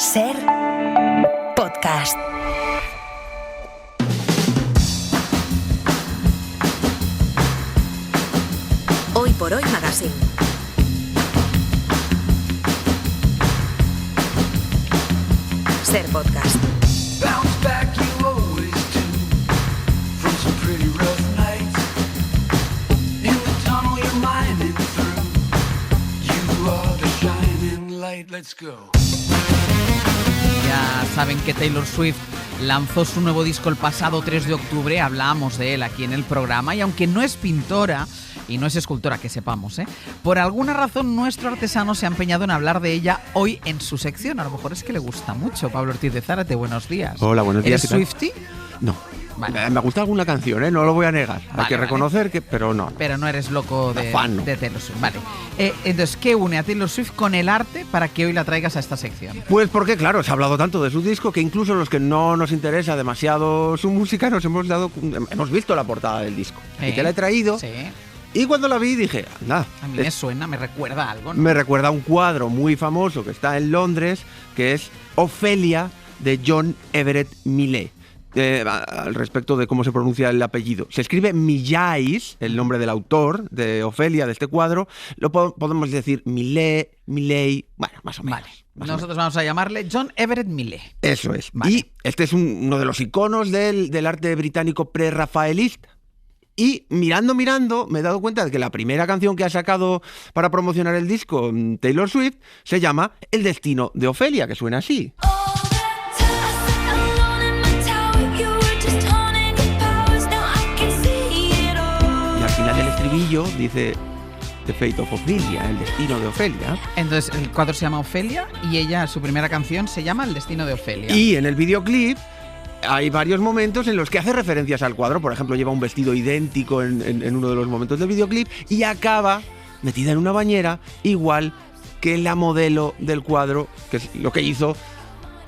Ser podcast. Hoy por Hoy Magazine. Ser podcast. Bounce back, you always do, from some pretty rough nights. In the tunnel you're mining through, you are the shining light. Let's go. Ya saben que Taylor Swift lanzó su nuevo disco el pasado 3 de octubre, hablamos de él aquí en el programa, y aunque no es pintora y no es escultora, que sepamos, por alguna razón nuestro artesano se ha empeñado en hablar de ella hoy en su sección. A lo mejor es que le gusta mucho. Pablo Ortiz de Zárate, buenos días. Hola, buenos días. ¿Eres Swiftie? No. Vale. Me gusta alguna canción, no lo voy a negar. Vale, Hay que reconocer que, pero no. Pero no eres loco de Taylor Swift. Vale. Entonces, ¿qué une a Taylor Swift con el arte para que hoy la traigas a esta sección? Pues porque, claro, se ha hablado tanto de su disco que incluso los que no nos interesa demasiado su música hemos visto la portada del disco. Y te la he traído. Sí. Y cuando la vi dije, nada. A mí me suena, me recuerda a algo, ¿no? Me recuerda a un cuadro muy famoso que está en Londres, que es Ofelia, de John Everett Millais. Al respecto de cómo se pronuncia el apellido. Se escribe Millais, el nombre del autor de Ofelia, de este cuadro. Lo podemos decir Millais, bueno, más o menos. Vale. Nosotros vamos a llamarle John Everett Millais. Eso es. Vale. Y este es uno de los iconos del arte británico prerrafaelista. Y mirando, me he dado cuenta de que la primera canción que ha sacado para promocionar el disco, Taylor Swift, se llama El destino de Ofelia, que suena así. Y al final del estribillo dice The Fate of Ophelia, el destino de Ofelia. Entonces el cuadro se llama Ofelia y ella, su primera canción, se llama El destino de Ofelia. Y en el videoclip hay varios momentos en los que hace referencias al cuadro. Por ejemplo, lleva un vestido idéntico en uno de los momentos del videoclip y acaba metida en una bañera igual que la modelo del cuadro, que es lo que hizo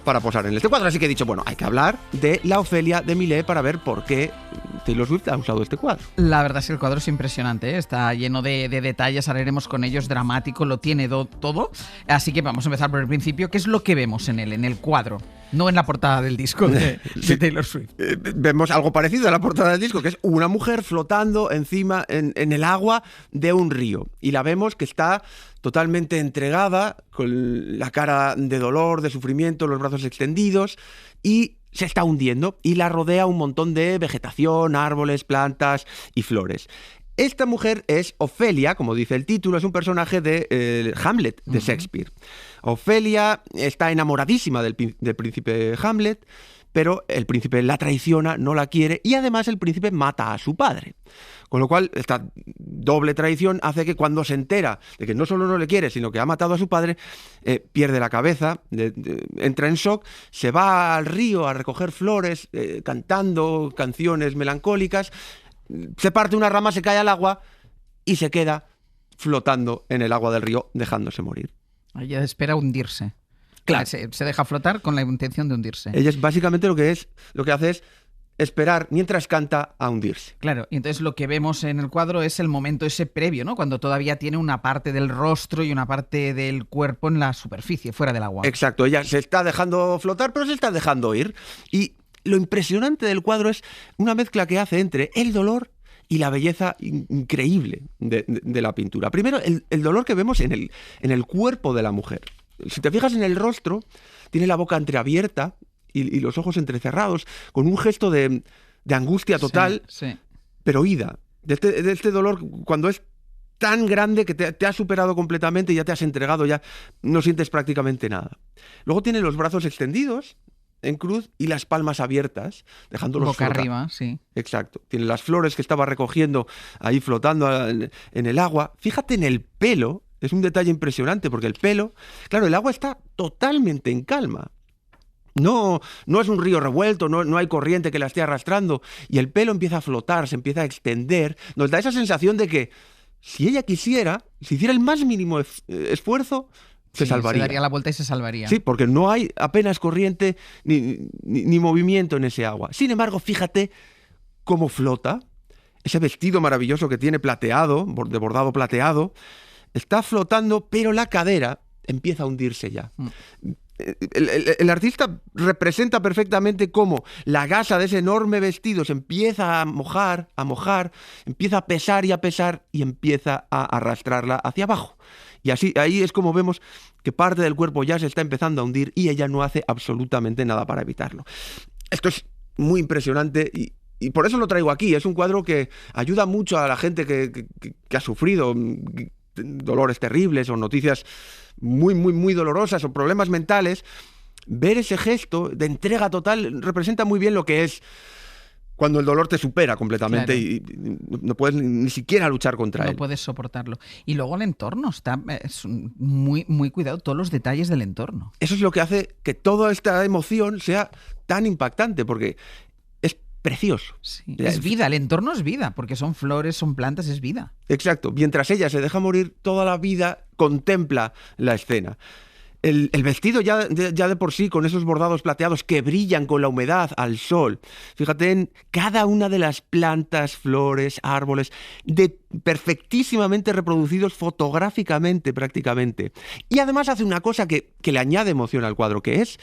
para posar en este cuadro. Así que he dicho, bueno, hay que hablar de la Ofelia de Millais para ver por qué Taylor Swift ha usado este cuadro. La verdad es que el cuadro es impresionante, está lleno de detalles, hablaremos con ellos, dramático, lo tiene todo. Así que vamos a empezar por el principio. ¿Qué es lo que vemos en el cuadro? No en la portada del disco de Taylor Swift. Vemos algo parecido a la portada del disco, que es una mujer flotando encima en el agua de un río. Y la vemos que está totalmente entregada, con la cara de dolor, de sufrimiento, los brazos extendidos, y se está hundiendo. Y la rodea un montón de vegetación, árboles, plantas y flores. Esta mujer es Ofelia, como dice el título, es un personaje de Hamlet, de Shakespeare. Ofelia está enamoradísima del príncipe Hamlet, pero el príncipe la traiciona, no la quiere, y además el príncipe mata a su padre. Con lo cual, esta doble traición hace que cuando se entera de que no solo no le quiere, sino que ha matado a su padre, pierde la cabeza, entra en shock, se va al río a recoger flores, cantando canciones melancólicas, se parte una rama, se cae al agua y se queda flotando en el agua del río, dejándose morir. Ella espera hundirse. Claro. Se deja flotar con la intención de hundirse. Ella es básicamente lo que hace es esperar mientras canta a hundirse. Claro, y entonces lo que vemos en el cuadro es el momento ese previo, ¿no? Cuando todavía tiene una parte del rostro y una parte del cuerpo en la superficie, fuera del agua. Exacto, ella se está dejando flotar, pero se está dejando ir. Y lo impresionante del cuadro es una mezcla que hace entre el dolor y la belleza increíble de la pintura. Primero, el dolor que vemos en el cuerpo de la mujer. Si te fijas en el rostro, tiene la boca entreabierta y los ojos entrecerrados, con un gesto de angustia total, sí. Pero oída. De este dolor cuando es tan grande que te ha superado completamente y ya te has entregado, ya no sientes prácticamente nada. Luego tiene los brazos extendidos en cruz y las palmas abiertas, dejándolos boca flotar. arriba, sí. Exacto. Tiene las flores que estaba recogiendo ahí flotando en el agua. Fíjate en el pelo, es un detalle impresionante porque el pelo, claro, el agua está totalmente en calma. No es un río revuelto, no hay corriente que la esté arrastrando y el pelo empieza a flotar, se empieza a extender. Nos da esa sensación de que si ella quisiera, si hiciera el más mínimo esfuerzo, se salvaría. Se daría la vuelta y se salvaría. Sí, porque no hay apenas corriente ni movimiento en ese agua. Sin embargo, fíjate cómo flota. Ese vestido maravilloso que tiene plateado, de bordado plateado, está flotando, pero la cadera empieza a hundirse ya. el artista representa perfectamente cómo la gasa de ese enorme vestido se empieza a mojar, empieza a pesar y empieza a arrastrarla hacia abajo. Y así, ahí es como vemos que parte del cuerpo ya se está empezando a hundir y ella no hace absolutamente nada para evitarlo. Esto es muy impresionante y por eso lo traigo aquí. Es un cuadro que ayuda mucho a la gente que ha sufrido dolores terribles o noticias muy, muy, muy dolorosas o problemas mentales. Ver ese gesto de entrega total representa muy bien lo que es cuando el dolor te supera completamente. Claro. Y no puedes ni siquiera luchar contra él. No puedes soportarlo. Y luego el entorno, es muy, muy cuidado, todos los detalles del entorno. Eso es lo que hace que toda esta emoción sea tan impactante, porque es precioso. Sí, es vida, el entorno es vida, porque son flores, son plantas, es vida. Exacto. Mientras ella se deja morir, toda la vida contempla la escena. El vestido ya de por sí, con esos bordados plateados que brillan con la humedad al sol. Fíjate en cada una de las plantas, flores, árboles, perfectísimamente reproducidos fotográficamente prácticamente. Y además hace una cosa que le añade emoción al cuadro, que es...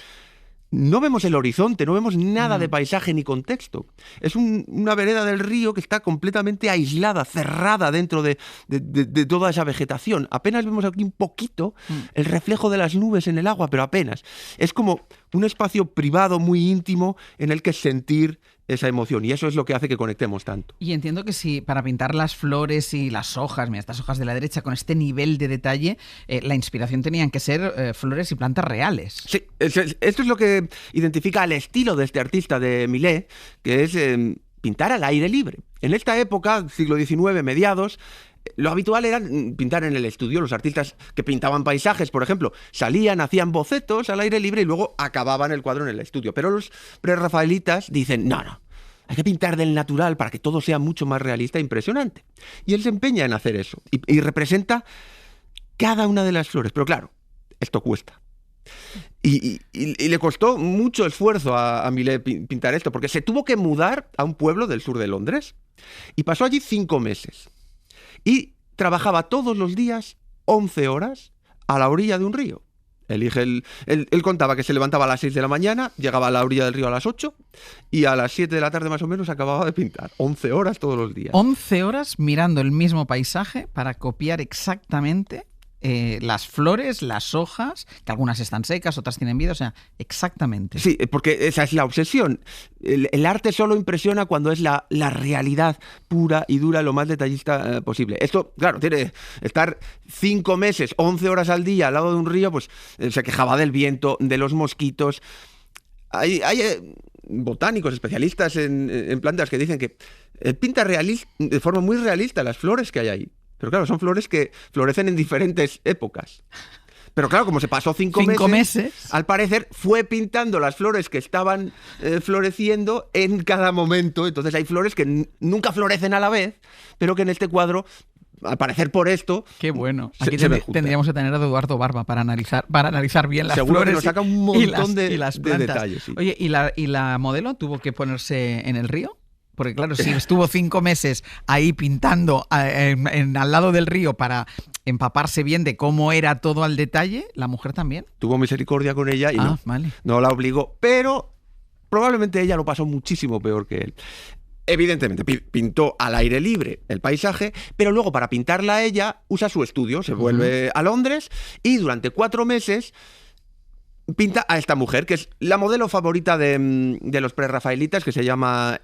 No vemos el horizonte, no vemos nada de paisaje ni contexto. Es una vereda del río que está completamente aislada, cerrada dentro de toda esa vegetación. Apenas vemos aquí un poquito el reflejo de las nubes en el agua, pero apenas. Es como un espacio privado muy íntimo en el que sentir esa emoción, y eso es lo que hace que conectemos tanto. Y entiendo que si para pintar las flores y las hojas, mira, estas hojas de la derecha, con este nivel de detalle, la inspiración tenían que ser flores y plantas reales. Sí, esto es lo que identifica el estilo de este artista de Millet, que es pintar al aire libre. En esta época, siglo XIX, mediados, lo habitual era pintar en el estudio. Los artistas que pintaban paisajes, por ejemplo, salían, hacían bocetos al aire libre y luego acababan el cuadro en el estudio. Pero los prerrafaelitas dicen, no, hay que pintar del natural para que todo sea mucho más realista e impresionante. Y él se empeña en hacer eso y representa cada una de las flores. Pero claro, esto cuesta. Y le costó mucho esfuerzo a Millet pintar esto, porque se tuvo que mudar a un pueblo del sur de Londres y pasó allí 5 meses. Y trabajaba todos los días 11 horas a la orilla de un río. Él contaba que se levantaba a las 6 de la mañana, llegaba a la orilla del río a las 8 y a las 7 de la tarde más o menos acababa de pintar. 11 horas todos los días. 11 horas mirando el mismo paisaje para copiar exactamente las flores, las hojas, que algunas están secas, otras tienen vida, o sea, exactamente. Sí, porque esa es la obsesión. El arte solo impresiona cuando es la realidad pura y dura, lo más detallista posible. Esto, claro, tiene estar 5 meses, 11 horas al día al lado de un río, pues se quejaba del viento, de los mosquitos. Hay botánicos, especialistas en plantas que dicen que pinta de forma muy realista las flores que hay ahí. Pero claro, son flores que florecen en diferentes épocas. Pero claro, como se pasó 5 meses, al parecer fue pintando las flores que estaban floreciendo en cada momento. Entonces hay flores que nunca florecen a la vez, pero que en este cuadro, al parecer por esto... Qué bueno. Aquí tendríamos que tener a Eduardo Barba para analizar bien las Seguro flores. Que nos saca un montón de plantas. detalles. Sí. Oye, ¿y la modelo tuvo que ponerse en el río? Porque claro, si estuvo 5 meses ahí pintando al lado del río para empaparse bien de cómo era todo al detalle, ¿la mujer también? Tuvo misericordia con ella y no la obligó, pero probablemente ella lo pasó muchísimo peor que él. Evidentemente, pintó al aire libre el paisaje, pero luego para pintarla a ella usa su estudio, se vuelve a Londres y durante 4 meses... pinta a esta mujer, que es la modelo favorita de los prerrafaelitas, que se llamaba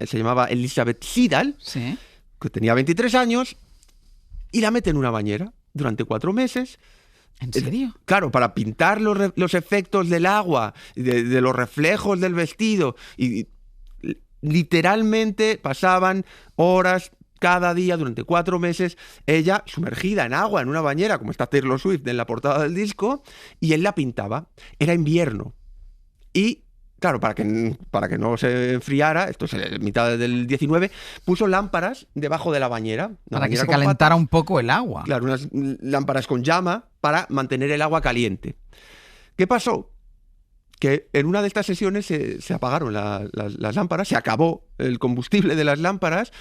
Elizabeth Siddal, ¿sí? Que tenía 23 años, y la mete en una bañera durante 4 meses. ¿En serio? Claro, para pintar los efectos del agua, de los reflejos del vestido, y literalmente pasaban horas cada día durante 4 meses, ella sumergida en agua, en una bañera, como está Taylor Swift en la portada del disco, y él la pintaba. Era invierno. Y, claro, para que no se enfriara, esto es en mitad del 19, puso lámparas debajo de la bañera. Para que se calentara un poco el agua. Claro, unas lámparas con llama para mantener el agua caliente. ¿Qué pasó? Que en una de estas sesiones se apagaron las lámparas, se acabó el combustible de las lámparas.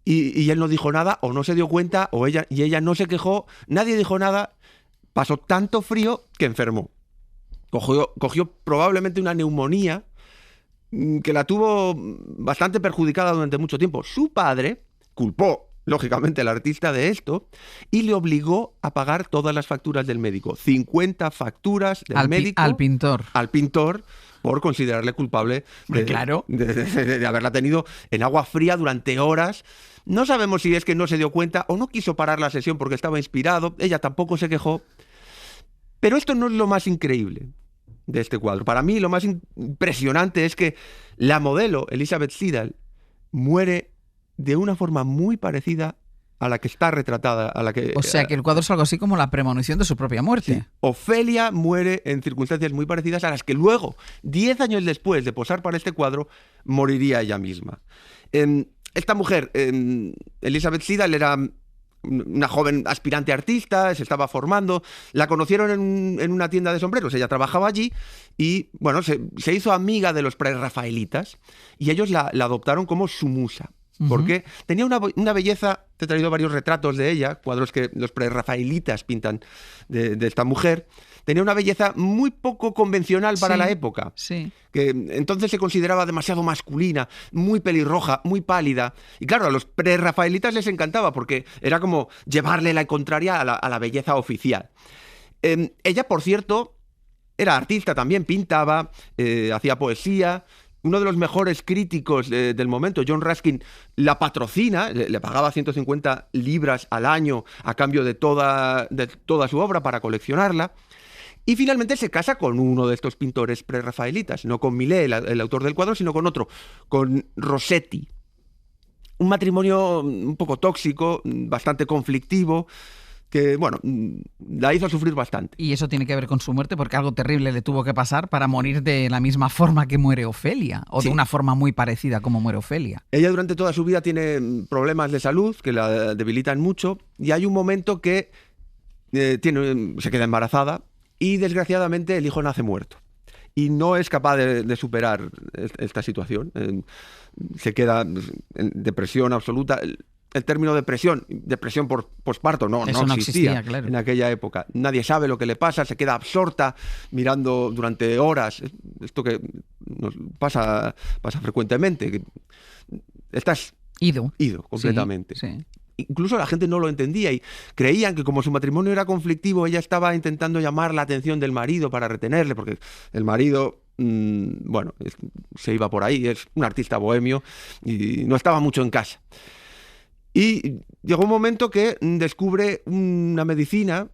Y él no dijo nada, o no se dio cuenta, ella no se quejó, nadie dijo nada, pasó tanto frío que enfermó. cogió probablemente una neumonía que la tuvo bastante perjudicada durante mucho tiempo. Su padre culpó, lógicamente, al artista de esto y le obligó a pagar todas las facturas del médico. 50 facturas del médico al pintor. Al pintor por considerarle culpable de haberla tenido en agua fría durante horas. No sabemos si es que no se dio cuenta o no quiso parar la sesión porque estaba inspirado. Ella tampoco se quejó. Pero esto no es lo más increíble de este cuadro. Para mí lo más impresionante es que la modelo, Elizabeth Siddal, muere de una forma muy parecida a la que está retratada. O sea que el cuadro es algo así como la premonición de su propia muerte. Sí. Ofelia muere en circunstancias muy parecidas a las que luego, 10 años después de posar para este cuadro, moriría ella misma. Esta mujer, Elizabeth Siddal, era una joven aspirante artista, se estaba formando, la conocieron en una tienda de sombreros, ella trabajaba allí y bueno, se hizo amiga de los prerrafaelitas y ellos la adoptaron como su musa. Porque tenía una belleza, te he traído varios retratos de ella, cuadros que los prerrafaelitas pintan de esta mujer. Tenía una belleza muy poco convencional para la época, que entonces se consideraba demasiado masculina, muy pelirroja, muy pálida. Y claro, a los prerrafaelitas les encantaba porque era como llevarle la contraria a la belleza oficial. Ella, por cierto, era artista también, pintaba, hacía poesía. Uno de los mejores críticos del momento, John Ruskin, la patrocina, le pagaba 150 libras al año a cambio de toda su obra para coleccionarla. Y finalmente se casa con uno de estos pintores prerrafaelitas, no con Millet, el autor del cuadro, sino con otro, con Rossetti. Un matrimonio un poco tóxico, bastante conflictivo, que, bueno, la hizo sufrir bastante. Y eso tiene que ver con su muerte, porque algo terrible le tuvo que pasar para morir de la misma forma que muere Ofelia, o de una forma muy parecida como muere Ofelia. Ella durante toda su vida tiene problemas de salud que la debilitan mucho, y hay un momento que se queda embarazada y, desgraciadamente, el hijo nace muerto. Y no es capaz de superar esta situación. Se queda en depresión absoluta. El término depresión por posparto no existía claro. En aquella época. Nadie sabe lo que le pasa, se queda absorta mirando durante horas. Esto que nos pasa frecuentemente. Que estás ido completamente. Sí. Incluso la gente no lo entendía y creían que como su matrimonio era conflictivo, ella estaba intentando llamar la atención del marido para retenerle, porque el marido, se iba por ahí, es un artista bohemio y no estaba mucho en casa. Y llegó un momento que descubre una medicina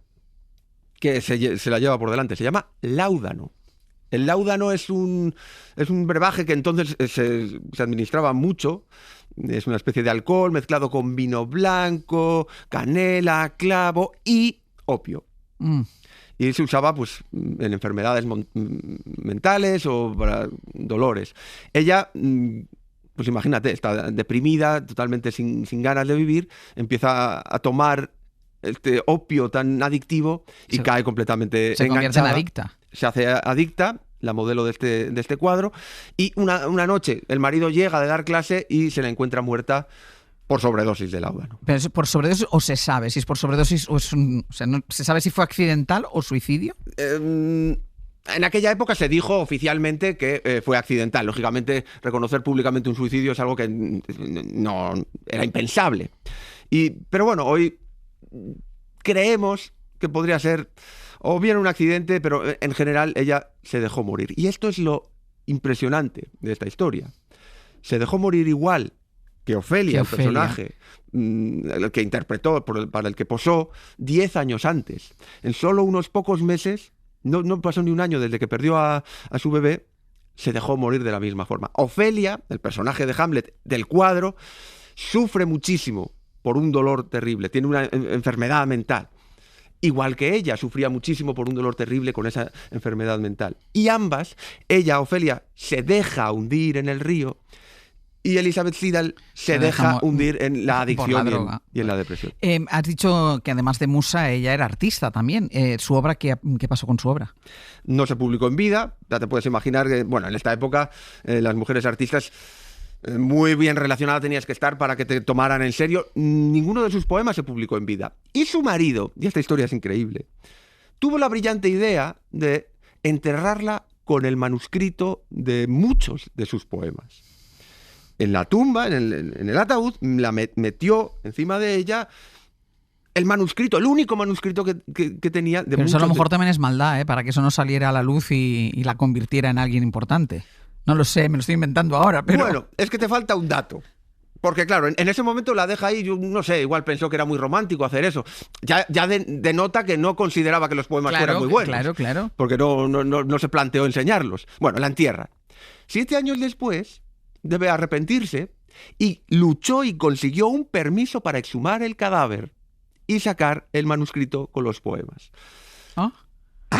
que se la lleva por delante, se llama láudano. El láudano es un brebaje que entonces se administraba mucho. Es una especie de alcohol mezclado con vino blanco, canela, clavo y opio. Y se usaba pues en enfermedades mentales o para dolores. Ella, pues imagínate, está deprimida, totalmente sin ganas de vivir, empieza a tomar este opio tan adictivo y cae completamente enganchada. Se convierte en adicta. Se hace adicta, la modelo de este cuadro, y una noche el marido llega de dar clase y se la encuentra muerta por sobredosis de láudano. ¿Pero es por sobredosis o se sabe si es por sobredosis o es no se sabe si fue accidental o suicidio? En aquella época se dijo oficialmente que fue accidental. Lógicamente, reconocer públicamente un suicidio es algo que no era impensable. Pero bueno, hoy creemos que podría ser o bien un accidente, pero en general ella se dejó morir. Y esto es lo impresionante de esta historia. Se dejó morir igual que Ofelia, el personaje el que interpretó, para el que posó 10 años antes. En solo unos pocos meses, no pasó ni un año desde que perdió a su bebé, se dejó morir de la misma forma. Ofelia, el personaje de Hamlet del cuadro, sufre muchísimo por un dolor terrible, tiene una enfermedad mental. Igual que ella, sufría muchísimo por un dolor terrible con esa enfermedad mental. Y ambas, ella, Ofelia, se deja hundir en el río y Elizabeth Siddal se deja hundir en la adicción y en la depresión. Has dicho que además de musa, ella era artista también. ¿Su obra, qué pasó con su obra? No se publicó en vida. Ya te puedes imaginar que, en esta época las mujeres artistas muy bien relacionada tenías que estar para que te tomaran en serio. Ninguno de sus poemas se publicó en vida. Y su marido, y esta historia es increíble, tuvo la brillante idea de enterrarla con el manuscrito de muchos de sus poemas. En la tumba, en el ataúd, la metió encima de ella el manuscrito, el único manuscrito que tenía de Pero eso a lo muchos mejor también es maldad, para que eso no saliera a la luz y la convirtiera en alguien importante. No lo sé, me lo estoy inventando ahora, pero... Bueno, es que te falta un dato. Porque claro, en ese momento la deja ahí, yo no sé, igual pensó que era muy romántico hacer eso. Ya denota que no consideraba que los poemas fueran muy buenos. Claro. Porque no se planteó enseñarlos. Bueno, la entierra. 7 años después, debe arrepentirse y luchó y consiguió un permiso para exhumar el cadáver y sacar el manuscrito con los poemas. ¿Ah?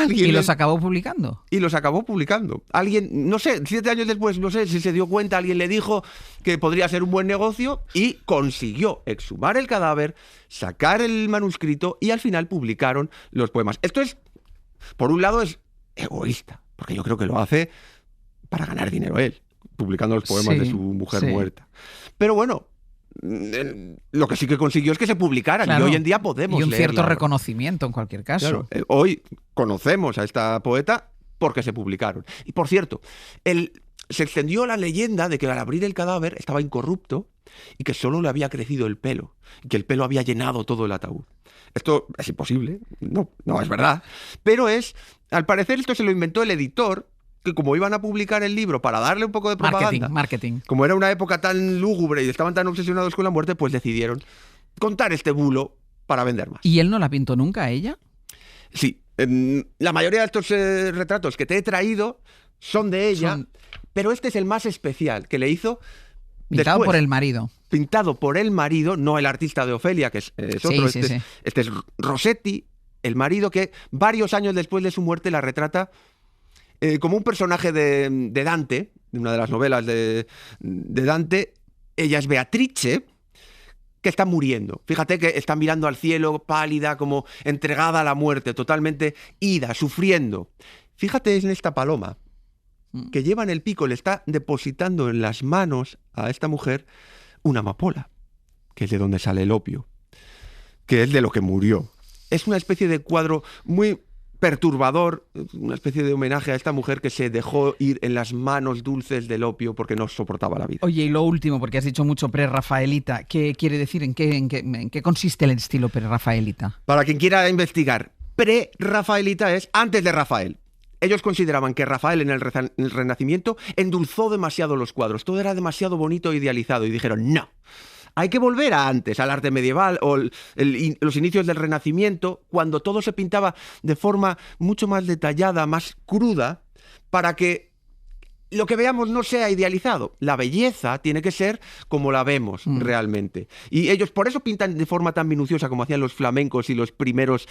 ¿Y los acabó publicando? Y los acabó publicando. Alguien, no sé, 7 años después, no sé si se dio cuenta, alguien le dijo que podría ser un buen negocio y consiguió exhumar el cadáver, sacar el manuscrito y al final publicaron los poemas. Esto es, por un lado, es egoísta, porque yo creo que lo hace para ganar dinero él, publicando los poemas de su mujer muerta. Pero bueno, lo que sí que consiguió es que se publicaran, y hoy en día podemos leerla. Y un cierto reconocimiento en cualquier caso. Claro, hoy conocemos a esta poeta porque se publicaron. Y por cierto, se extendió la leyenda de que al abrir el cadáver estaba incorrupto y que solo le había crecido el pelo, y que el pelo había llenado todo el ataúd. Esto es imposible, no es verdad, pero al parecer esto se lo inventó el editor, que como iban a publicar el libro para darle un poco de propaganda, marketing. Como era una época tan lúgubre y estaban tan obsesionados con la muerte, pues decidieron contar este bulo para vender más. ¿Y él no la pintó nunca a ella? Sí, la mayoría de estos retratos que te he traído son de ella, pero este es el más especial, que le hizo pintado después, por el marido. Pintado por el marido, no el artista de Ofelia, que es otro. Este es Rossetti, el marido, que varios años después de su muerte la retrata como un personaje de Dante, de una de las novelas de Dante. Ella es Beatrice, que está muriendo. Fíjate que está mirando al cielo, pálida, como entregada a la muerte, totalmente ida, sufriendo. Fíjate en esta paloma, que lleva en el pico, le está depositando en las manos a esta mujer una amapola, que es de donde sale el opio, que es de lo que murió. Es una especie de cuadro muy perturbador, una especie de homenaje a esta mujer que se dejó ir en las manos dulces del opio porque no soportaba la vida. Oye, y lo último, porque has dicho mucho prerrafaelita, ¿qué quiere decir? ¿En qué consiste el estilo prerrafaelita? Para quien quiera investigar, prerrafaelita es antes de Rafael. Ellos consideraban que Rafael en el Renacimiento endulzó demasiado los cuadros, todo era demasiado bonito e idealizado, y dijeron no. Hay que volver a antes, al arte medieval o los inicios del Renacimiento, cuando todo se pintaba de forma mucho más detallada, más cruda, para que lo que veamos no sea idealizado. La belleza tiene que ser como la vemos realmente. Y ellos por eso pintan de forma tan minuciosa como hacían los flamencos y los primeros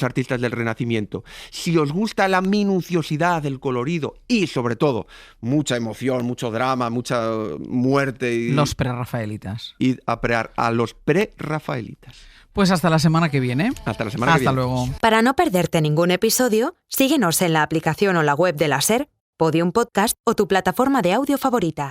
artistas del Renacimiento. Si os gusta la minuciosidad, el colorido y, sobre todo, mucha emoción, mucho drama, mucha muerte... Los prerrafaelitas. Id a los prerrafaelitas. Pues hasta la semana que viene. Hasta la semana que viene. Hasta luego. Para no perderte ningún episodio, síguenos en la aplicación o la web de la SER, Podium Podcast o tu plataforma de audio favorita.